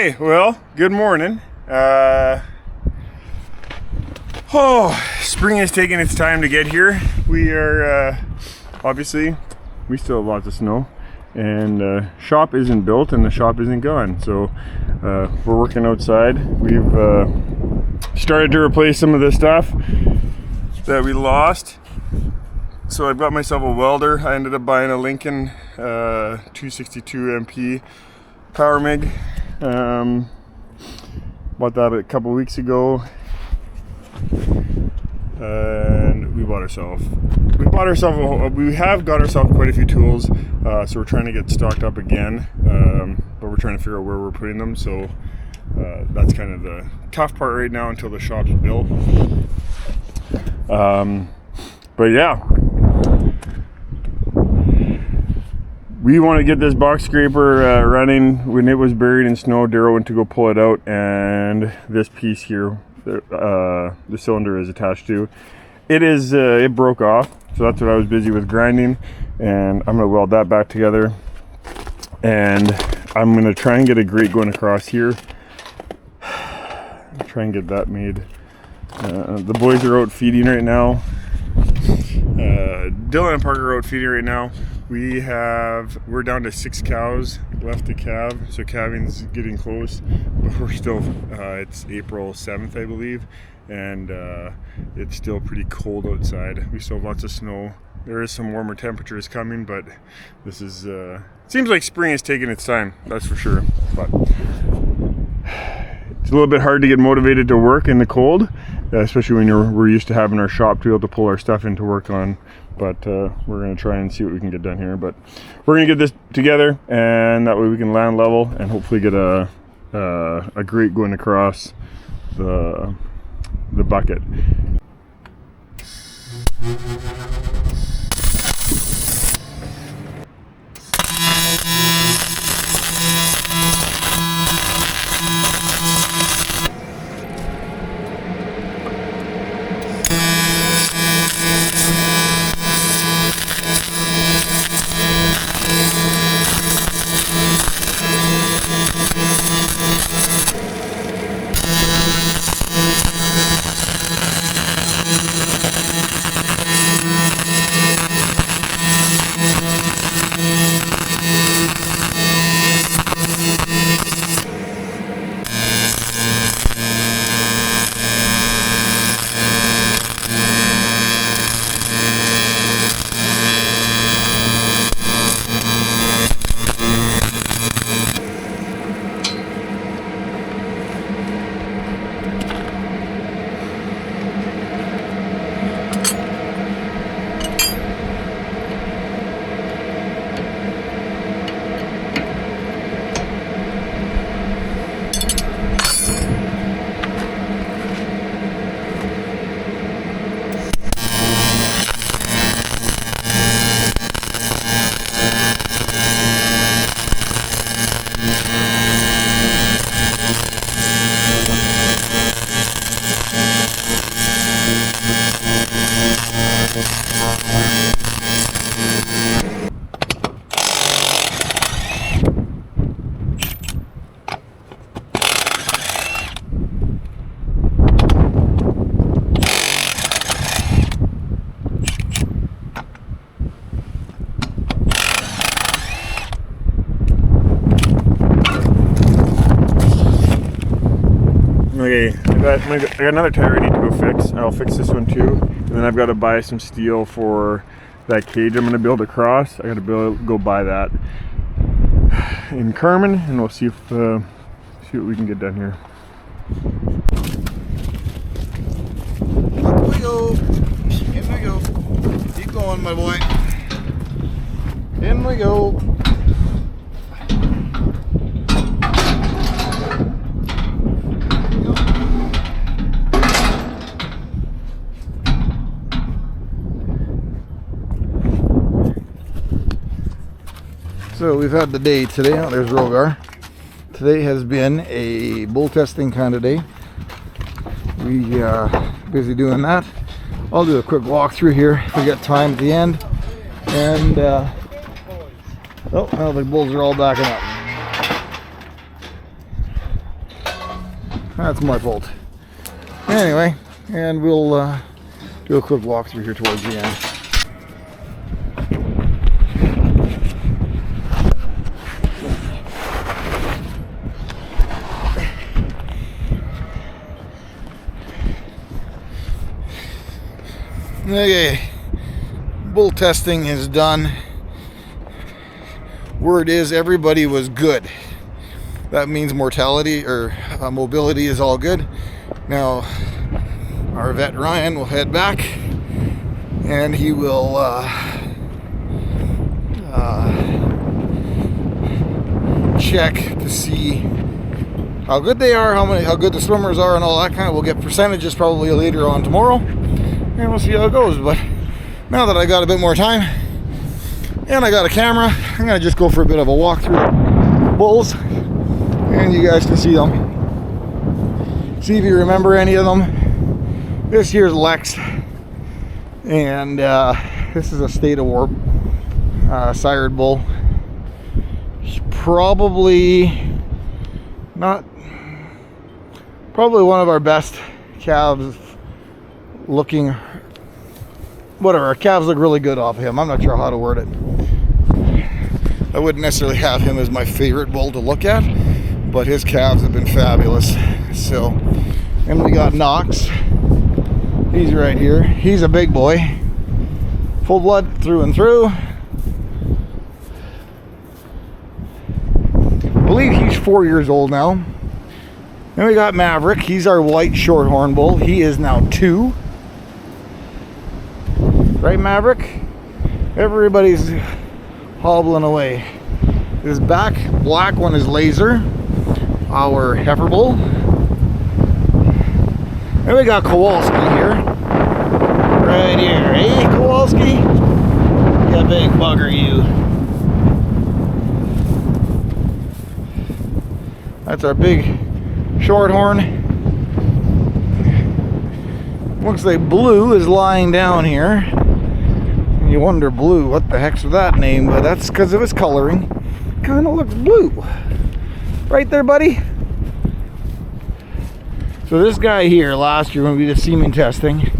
Okay, well, good morning. Spring is taking its time to get here. We are, obviously, we still have lots of snow, and shop isn't built and the shop isn't gone. So we're working outside. We've started to replace some of the stuff that we lost. So I've got myself a welder. I ended up buying a Lincoln 262 MP Power MIG. Bought that a couple weeks ago, and we have got ourselves quite a few tools, so we're trying to get stocked up again, but we're trying to figure out where we're putting them. So that's kind of the tough part right now until the shop's built. But yeah, we want to get this box scraper running. When it was buried in snow, Darryl went to go pull it out, and this piece here, the cylinder is attached to. It broke off, so that's what I was busy with grinding, and I'm going to weld that back together. And I'm going to try and get a grate going across here. Try and get that made. The boys are out feeding right now. Dylan and Parker are out feeding right now. We're down to 6 cows left to calve, so calving's getting close, but we're still, it's April 7th, I believe, and it's still pretty cold outside. We still have lots of snow. There is some warmer temperatures coming, but this is, seems like spring is taking its time, that's for sure. But it's a little bit hard to get motivated to work in the cold, especially when we're used to having our shop to be able to pull our stuff into work on. But we're going to try and see what we can get done here. But we're going to get this together, and that way we can land level and hopefully get a grate going across the bucket. Okay, I got another tire I need to go fix. I'll fix this one too, and then I've got to buy some steel for that cage I'm going to build across. I got to go buy that in Carmen, and we'll see what we can get done here. Up we go. In we go. Keep going, my boy. In we go. So we've had the day today. Oh, there's Rogar. Today has been a bull testing kind of day. We are busy doing that. I'll do a quick walk through here if we got time at the end. And oh, well, the bulls are all backing up. That's my fault. Anyway, and we'll do a quick walk through here towards the end. Okay, bull testing is done. Word is everybody was good. That means mortality or mobility is all good. Now our vet Ryan will head back and he will check to see how good they are, how good the swimmers are, and all that kind of. We'll get percentages probably later on tomorrow, and we'll see how it goes. But now that I got a bit more time and I got a camera, I'm gonna just go for a bit of a walk through the bulls, and you guys can see them. See if you remember any of them. This here's Lex, and this is a State of Warp sired bull. He's probably one of our best calves looking. Whatever, our calves look really good off of him. I'm not sure how to word it. I wouldn't necessarily have him as my favorite bull to look at, but his calves have been fabulous. So, and we got Knox. He's right here. He's a big boy. Full blood through and through. I believe he's 4 years old now. Then we got Maverick. He's our white shorthorn bull. He is now 2. Right, Maverick? Everybody's hobbling away. This back black one is Laser, our heifer bull. Then we got Kowalski here. Right here. Hey, Kowalski. You big bugger, you. That's our big shorthorn. Looks like Blue is lying down here. You wonder, Blue, what the heck's with that name? But that's because of his coloring. Kind of looks blue. Right there, buddy? So this guy here, last year when we did semen testing,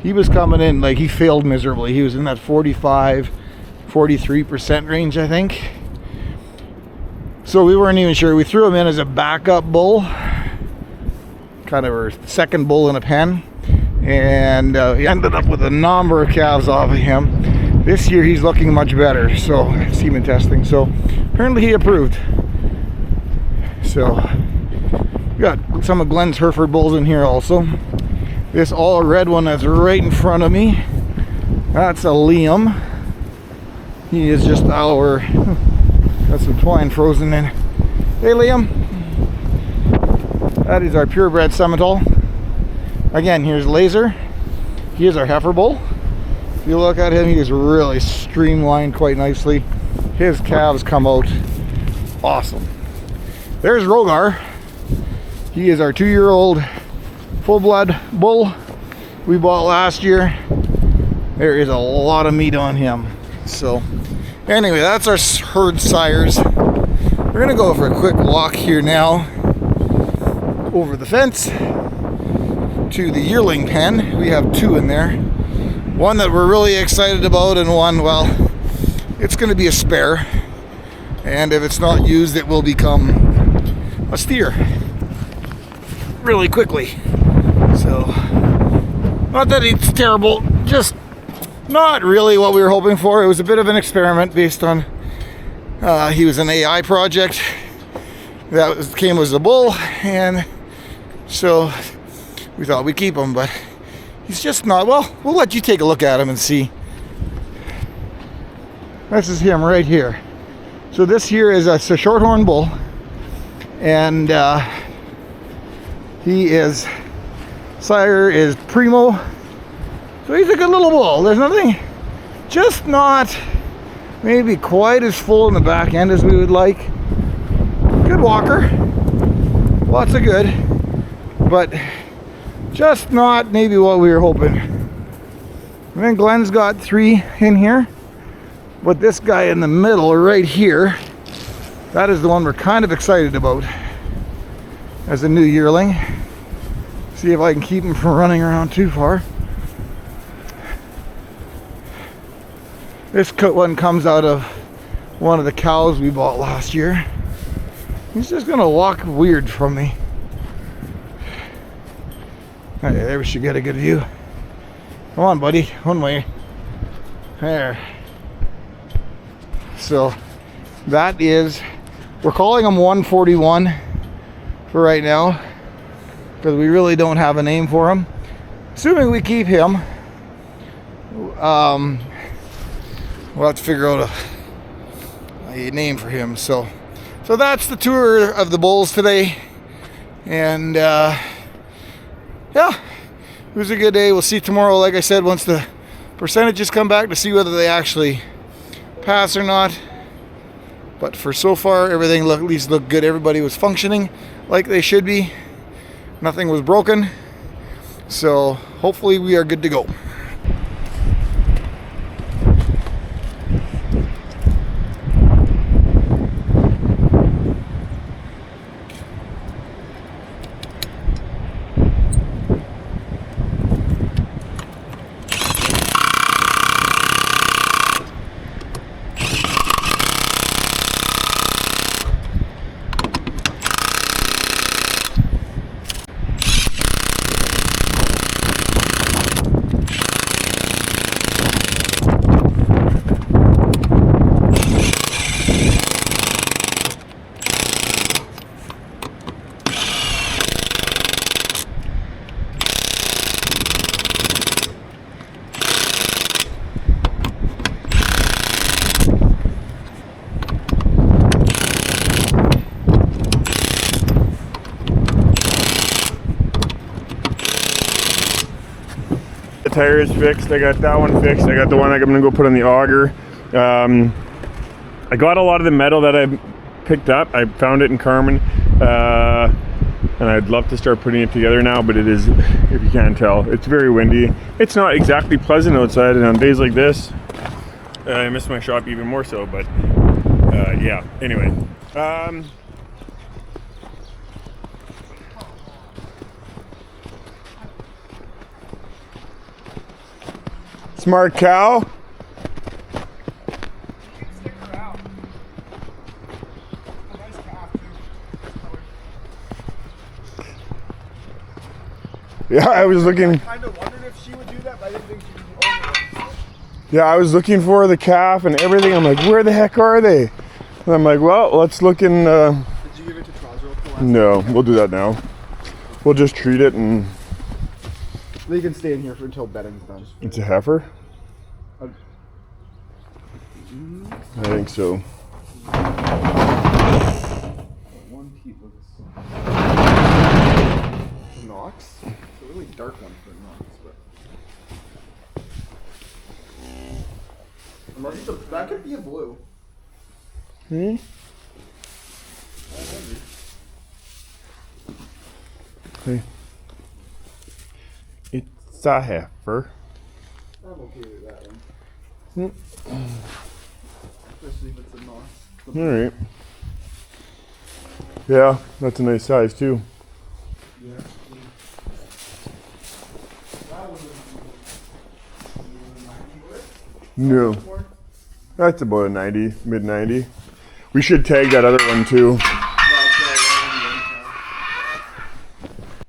he was coming in, like, he failed miserably. He was in that 43% range, I think. So we weren't even sure. We threw him in as a backup bull, kind of our second bull in a pen, and he ended up with a number of calves off of him. This year he's looking much better, so semen testing. So apparently he approved. So we got some of Glenn's Hereford bulls in here also. This all red one that's right in front of me, that's a Liam. He is just our, got some twine frozen in. Hey Liam. That is our purebred Simmental. Again, here's Laser. He is our heifer bull. If you look at him, he is really streamlined quite nicely. His calves come out awesome. There's Rogar. He is our 2-year-old full-blood bull we bought last year. There is a lot of meat on him. So anyway, that's our herd sires. We're gonna go for a quick walk here now over the fence to the yearling pen. We have 2 in there. One that we're really excited about, and one, well, it's going to be a spare. And if it's not used, it will become a steer really quickly. So, not that it's terrible, just not really what we were hoping for. It was a bit of an experiment based on, he was an AI project that came as a bull, and so we thought we'd keep him, but he's just not. Well, we'll let you take a look at him and see. This is him right here. So this here is a shorthorn bull, and he is, sire is Primo. So he's a good little bull. There's nothing, just not maybe quite as full in the back end as we would like. Good walker, lots of good, but just not maybe what we were hoping. And then Glenn's got 3 in here, but this guy in the middle right here, that is the one we're kind of excited about. as a new yearling. See if I can keep him from running around too far. This one comes out of one of the cows we bought last year. He's just gonna walk weird from me. Okay, there we should get a good view. Come on, buddy, one way. There. So that is, we're calling him 141 for right now, because we really don't have a name for him. Assuming we keep him, we'll have to figure out a name for him. So that's the tour of the bulls today, and yeah, it was a good day. We'll see tomorrow, like I said, once the percentages come back, to see whether they actually pass or not. But for so far, everything at least looked good. Everybody was functioning like they should be. Nothing was broken. So hopefully we are good to go. Tires fixed. I got that one fixed. I got the one I'm gonna go put on the auger. I got a lot of the metal that I picked up. I found it in Carmen, and I'd love to start putting it together now, but it is, if you can't tell, it's very windy. It's not exactly pleasant outside, and on days like this, I miss my shop even more so. But yeah, anyway. Smart cow. Yeah, I was looking. I kind of wondered if she would do that, but I didn't think she would do it. Yeah, I was looking for the calf and everything. I'm like, where the heck are they? And I'm like, well, let's look in. Did you give it to Trozero? No, we'll do that now. We'll just treat it, and They can stay in here until bedding's done. it's a heifer. I think so. One peat looks Knox. It's a really dark one for Knox, but unless it's a, that could be a blue. Hey. It's a heifer. I'm okay with that one. Especially if it's a Knox. Alright. Yeah, that's a nice size too. Yeah. No. That's about a 90, mid 90. We should tag that other one too.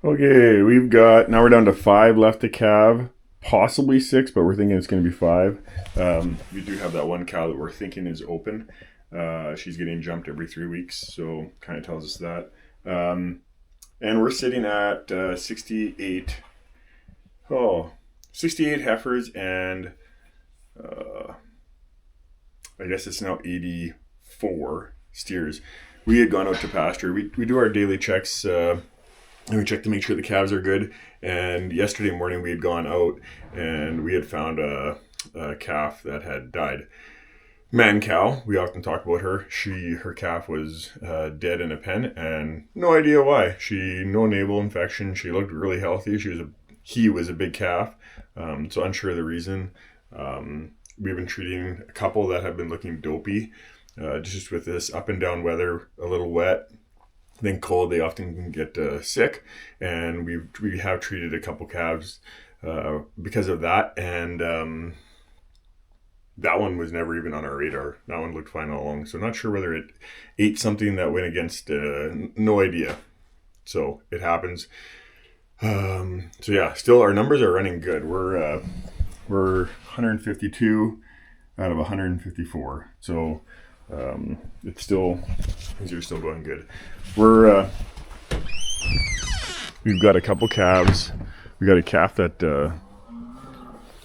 Okay, we've got, now we're down to 5 left to calve. Possibly 6, but we're thinking it's going to be 5. We do have that one cow that we're thinking is open. She's getting jumped every 3 weeks, so kind of tells us that. And we're sitting at 68 heifers, and I guess it's now 84 steers. We had gone out to pasture. We do our daily checks, and we check to make sure the calves are good. And yesterday morning we had gone out and we had found a calf that had died. Man cow, we often talk about her. Her calf was dead in a pen, and no idea why. No naval infection. She looked really healthy. He was a big calf, so unsure of the reason. We've been treating a couple that have been looking dopey, just with this up and down weather, a little wet. think cold, they often can get sick, and we have treated a couple calves because of that, and that one was never even on our radar. That one looked fine all along, so not sure whether it ate something that went against, no idea. So it happens. So yeah, still our numbers are running good. We're 152 out of 154. So it's still, things are still going good. We've got a couple calves. We got a calf that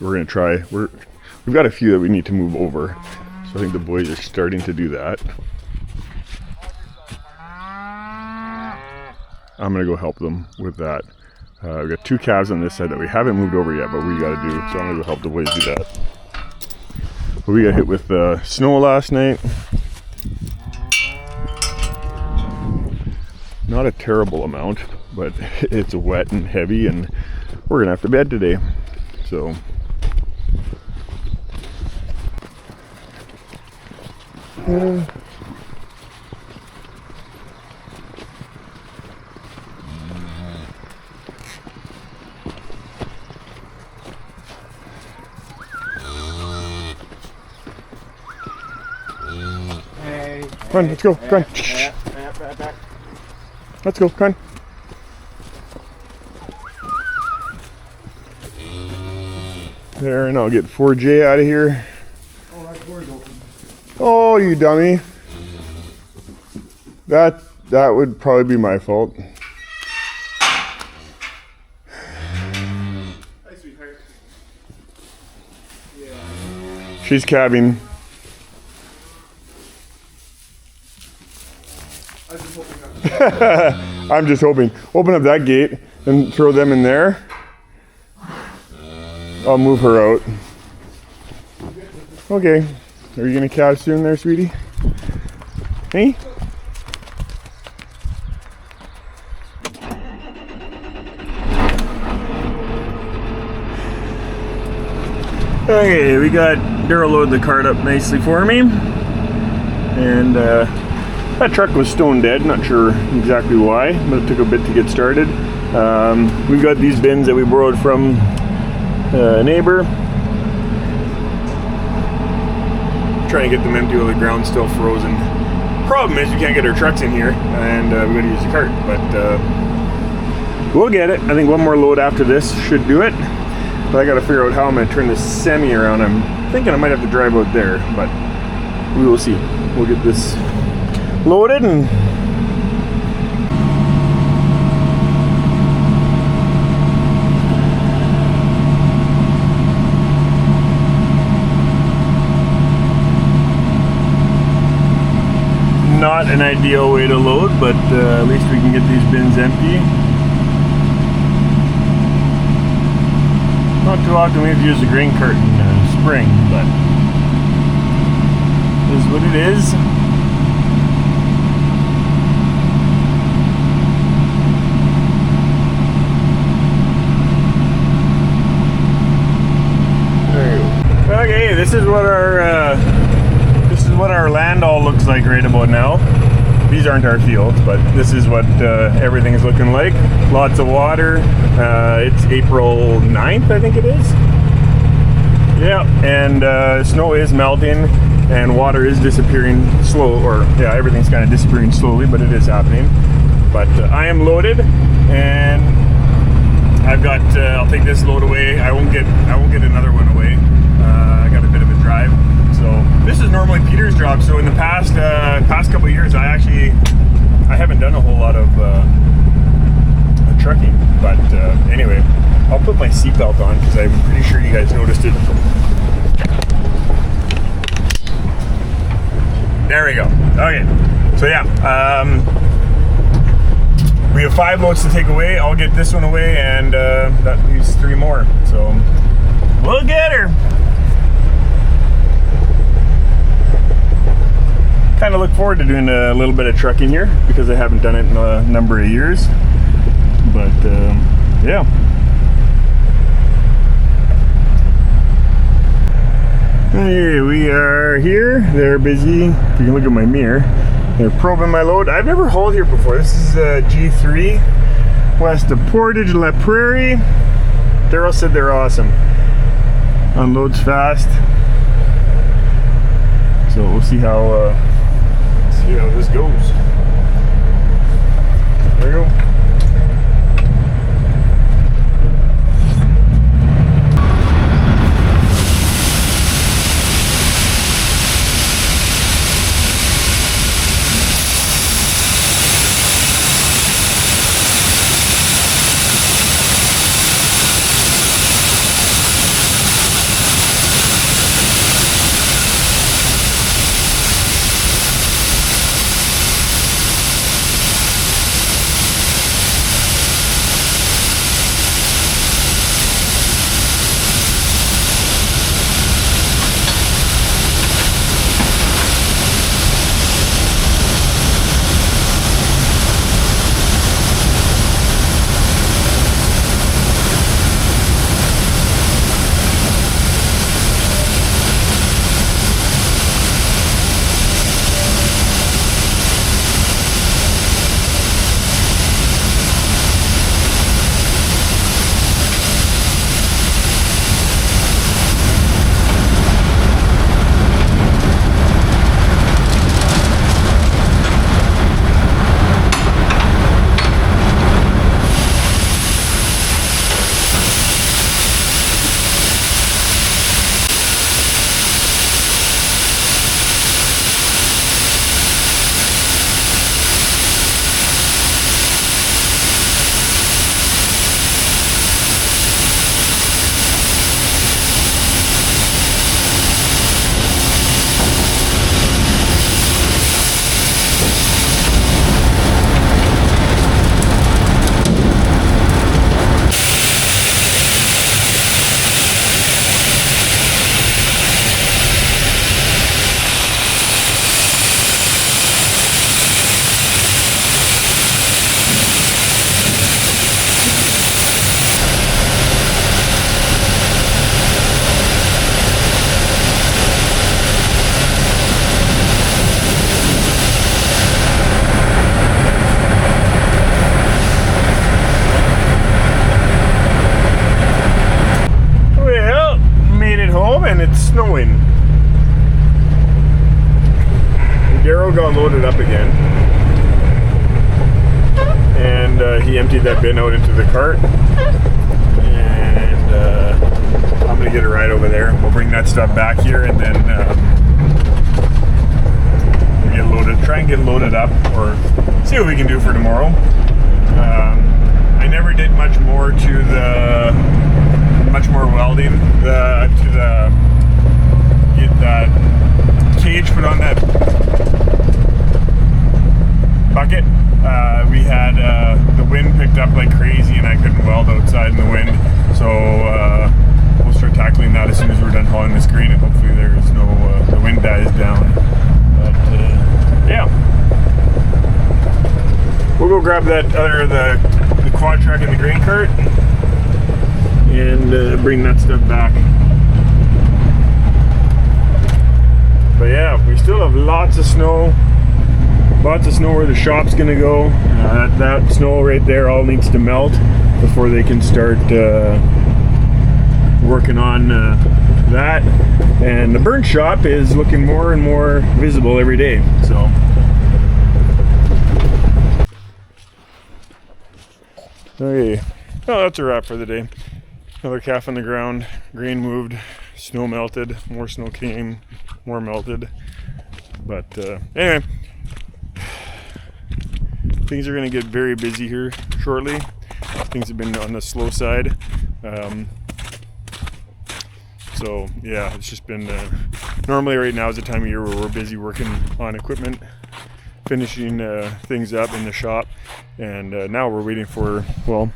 we're gonna try. We've got a few that we need to move over. So I think the boys are starting to do that. I'm gonna go help them with that. We've got 2 calves on this side that we haven't moved over yet, but we gotta do. So I'm gonna go help the boys do that. But we got hit with snow last night. Not a terrible amount, but it's wet and heavy, and we're gonna have to bed today. So come on, let's go. Come on. Let's go. Come on. There, and I'll get 4J out of here. Oh, that door's open. Oh, you dummy. That would probably be my fault. Hi, sweetheart. Yeah. She's calving. I'm just hoping. Open up that gate and throw them in there. I'll move her out. Okay. Are you gonna calve soon there, sweetie? Hey? Okay, we got Daryl load the cart up nicely for me. And that truck was stone dead, not sure exactly why, but it took a bit to get started. We've got these bins that we borrowed from a neighbor. Trying to get them empty while the ground's still frozen. Problem is we can't get our trucks in here, and we gotta use the cart, but we'll get it. I think one more load after this should do it, but I gotta figure out how I'm gonna turn this semi around. I'm thinking I might have to drive out there, but we will see. We'll get this loaded and not an ideal way to load, but at least we can get these bins empty. Not too often we have to use the grain cart in spring, but it is what it is. Okay, this is what our land all looks like right about now. These aren't our fields, but this is what everything's looking like. Lots of water. It's April 9th, I think it is. Yeah, and snow is melting and water is disappearing everything's kind of disappearing slowly, but it is happening. But I am loaded, and I've got. I'll take this load away. I won't get another one away. I got a bit of a drive. So this is normally Peter's job. So in the past couple of years, I haven't done a whole lot of trucking. But anyway, I'll put my seatbelt on because I'm pretty sure you guys noticed it. There we go. Okay. So yeah, we have 5 loads to take away. I'll get this one away, and that leaves 3 more. So we'll get her. Kind of look forward to doing a little bit of trucking here because I haven't done it in a number of years. But yeah. Hey, we are here. They're busy. If you can look at my mirror, they're probing my load. I've never hauled here before. This is G3 west of Portage La Prairie. Daryl said they're awesome. Unloads fast. So we'll see how this goes. There you go. And it's snowing. Daryl got loaded up again, and he emptied that bin out into the cart, and I'm gonna get a ride over there. We'll bring that stuff back here, and then try and get loaded up, or see what we can do for tomorrow. I never did much more welding get that cage put on that bucket. We had the wind picked up like crazy, and I couldn't weld outside in the wind, so we'll start tackling that as soon as we're done hauling the screen, and hopefully there's no the wind dies down. But yeah, we'll go grab that the quad track and the grain cart and bring that stuff back. But yeah, we still have lots of snow where the shop's gonna go. That snow right there all needs to melt before they can start working on that. And the burnt shop is looking more and more visible every day. So okay, well, that's a wrap for the day. Another calf on the ground, grain moved, snow melted, more snow came, more melted. But anyway, things are going to get very busy here shortly. Things have been on the slow side. So yeah, it's just been, normally right now is the time of year where we're busy working on equipment, finishing things up in the shop, and now we're waiting for, well,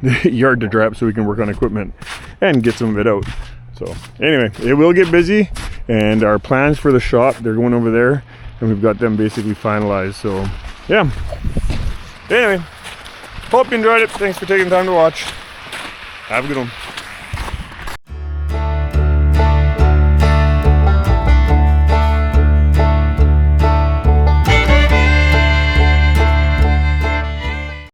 the yard to dry up so we can work on equipment and get some of it out. So anyway, it will get busy, and our plans for the shop, they're going over there, and we've got them basically finalized. So yeah, anyway, hope you enjoyed it. Thanks for taking the time to watch. Have a good one.